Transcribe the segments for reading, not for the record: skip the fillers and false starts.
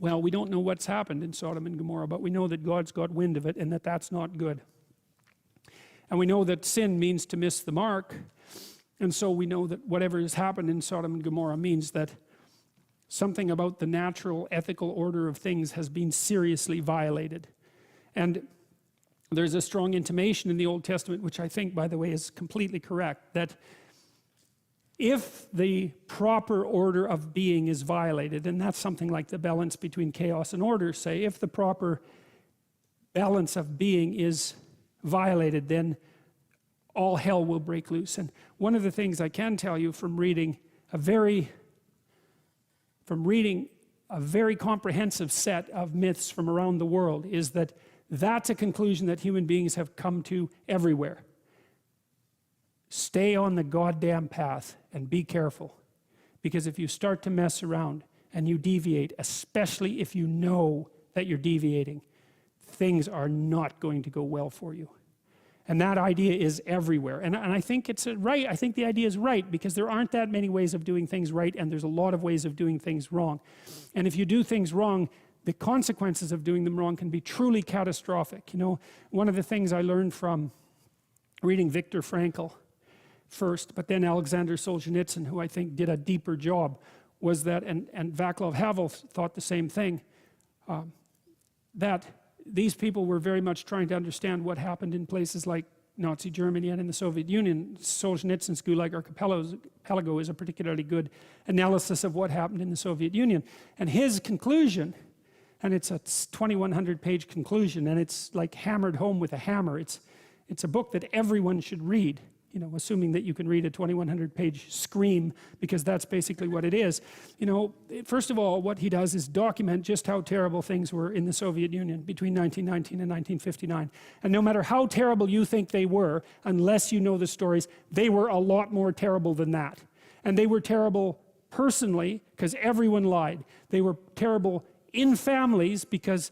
Well, we don't know what's happened in Sodom and Gomorrah, but we know that God's got wind of it and that that's not good. And we know that sin means to miss the mark. And so we know that whatever has happened in Sodom and Gomorrah means that something about the natural ethical order of things has been seriously violated. And there's a strong intimation in the Old Testament, which I think, by the way, is completely correct, that if the proper order of being is violated, and that's something like the balance between chaos and order, say, if the proper balance of being is violated, then all hell will break loose. And one of the things I can tell you from reading a very comprehensive set of myths from around the world is that that's a conclusion that human beings have come to everywhere. Stay on the goddamn path and be careful. Because if you start to mess around and you deviate, especially if you know that you're deviating, things are not going to go well for you. And that idea is everywhere. And I think it's right. I think the idea is right, because there aren't that many ways of doing things right, and there's a lot of ways of doing things wrong. And if you do things wrong, the consequences of doing them wrong can be truly catastrophic. You know, one of the things I learned from reading Viktor Frankl first, but then Alexander Solzhenitsyn, who I think did a deeper job, was that, and Václav Havel thought the same thing, that these people were very much trying to understand what happened in places like Nazi Germany and in the Soviet Union. Solzhenitsyn's Gulag Archipelago is a particularly good analysis of what happened in the Soviet Union. And his conclusion, and it's a 2,100 page conclusion, and it's like hammered home with a hammer. It's a book that everyone should read, you know, assuming that you can read a 2,100 page scream, because that's basically what it is. You know, first of all, what he does is document just how terrible things were in the Soviet Union between 1919 and 1959. And no matter how terrible you think they were, unless you know the stories, they were a lot more terrible than that. And they were terrible personally, because everyone lied. They were terrible in families, because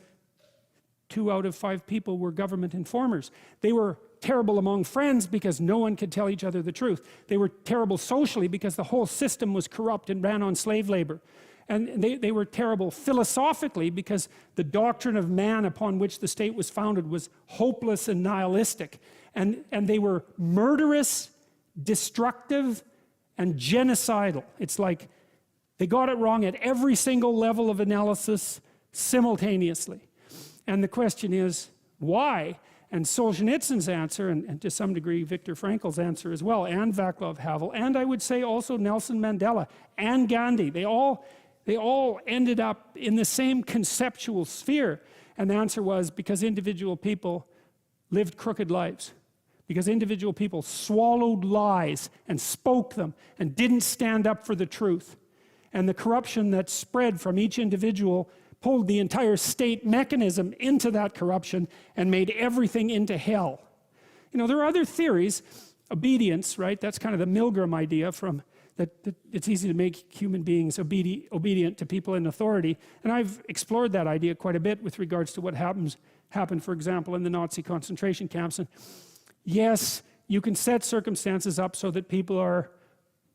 2 out of 5 people were government informers. They were terrible among friends, because no one could tell each other the truth. They were terrible socially, because the whole system was corrupt and ran on slave labor. And they were terrible philosophically, because the doctrine of man upon which the state was founded was hopeless and nihilistic. And they were murderous, destructive, and genocidal. It's like they got it wrong at every single level of analysis simultaneously. And the question is, why? And Solzhenitsyn's answer, and to some degree Viktor Frankl's answer as well, and Václav Havel, and I would say also Nelson Mandela and Gandhi, they all ended up in the same conceptual sphere. And the answer was because individual people lived crooked lives. Because individual people swallowed lies and spoke them and didn't stand up for the truth. And the corruption that spread from each individual pulled the entire state mechanism into that corruption and made everything into hell. You know, there are other theories. Obedience, right? That's kind of the Milgram idea, from that it's easy to make human beings obedient to people in authority. And I've explored that idea quite a bit with regards to what happened, for example, in the Nazi concentration camps. And yes, you can set circumstances up so that people are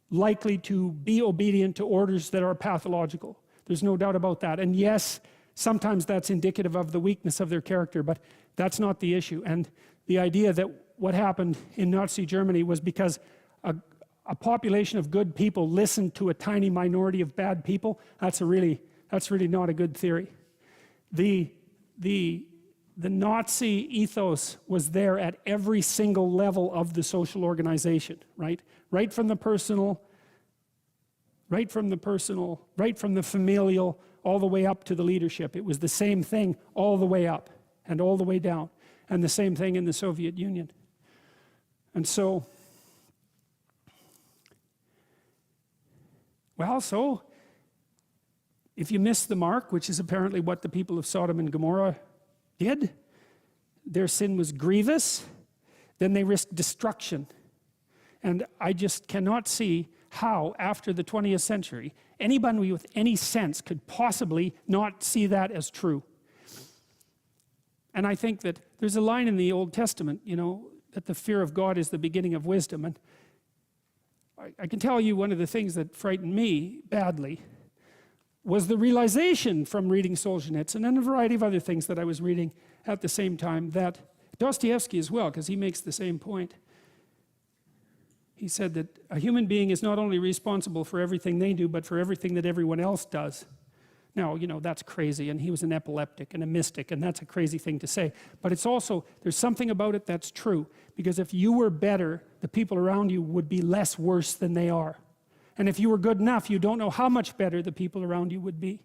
likely to be obedient to orders that are pathological. There's no doubt about that. And yes, sometimes that's indicative of the weakness of their character, but that's not the issue. And the idea that what happened in Nazi Germany was because a population of good people listened to a tiny minority of bad people, that's really not a good theory. The Nazi ethos was there at every single level of the social organization, right? Right from the personal, right from the familial, all the way up to the leadership. It was the same thing all the way up and all the way down. And the same thing in the Soviet Union. And so, well, so if you miss the mark, which is apparently what the people of Sodom and Gomorrah did, their sin was grievous, then they risked destruction. And I just cannot see how, after the 20th century, anybody with any sense could possibly not see that as true. And I think that there's a line in the Old Testament, you know, that the fear of God is the beginning of wisdom. And I can tell you one of the things that frightened me badly was the realization from reading Solzhenitsyn and a variety of other things that I was reading at the same time, that Dostoevsky as well, because he makes the same point. He said that a human being is not only responsible for everything they do, but for everything that everyone else does. Now, you know, that's crazy, and he was an epileptic and a mystic, and that's a crazy thing to say. But it's also, there's something about it that's true, because if you were better, the people around you would be less worse than they are. And if you were good enough, you don't know how much better the people around you would be.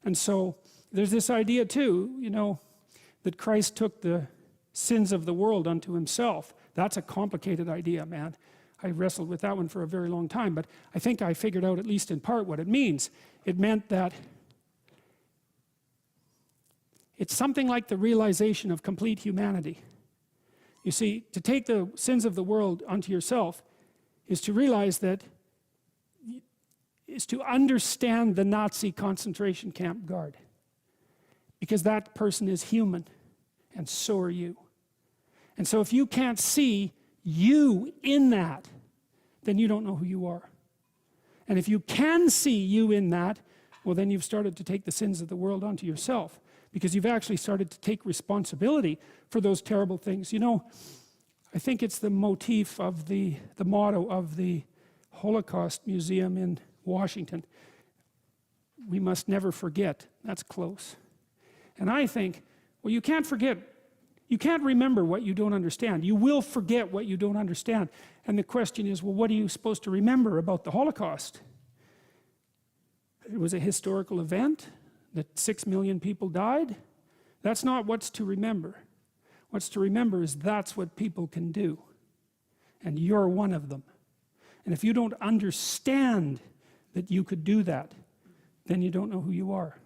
And so, there's this idea too, you know, that Christ took the sins of the world unto himself. That's a complicated idea, man. I wrestled with that one for a very long time, but I think I figured out, at least in part, what it means. It meant that it's something like the realization of complete humanity. You see, to take the sins of the world unto yourself is to realize that, is to understand the Nazi concentration camp guard. Because that person is human, and so are you. And so if you can't see you in that, then you don't know who you are. And if you can see you in that, well, then you've started to take the sins of the world onto yourself, because you've actually started to take responsibility for those terrible things. You know, I think it's the motif of the motto of the Holocaust Museum in Washington. We must never forget. That's close. And I think, well, you can't forget. You can't remember what you don't understand. You will forget what you don't understand. And the question is, well, what are you supposed to remember about the Holocaust? It was a historical event, that 6 million people died. That's not what's to remember. What's to remember is that's what people can do. And you're one of them. And if you don't understand that you could do that, then you don't know who you are.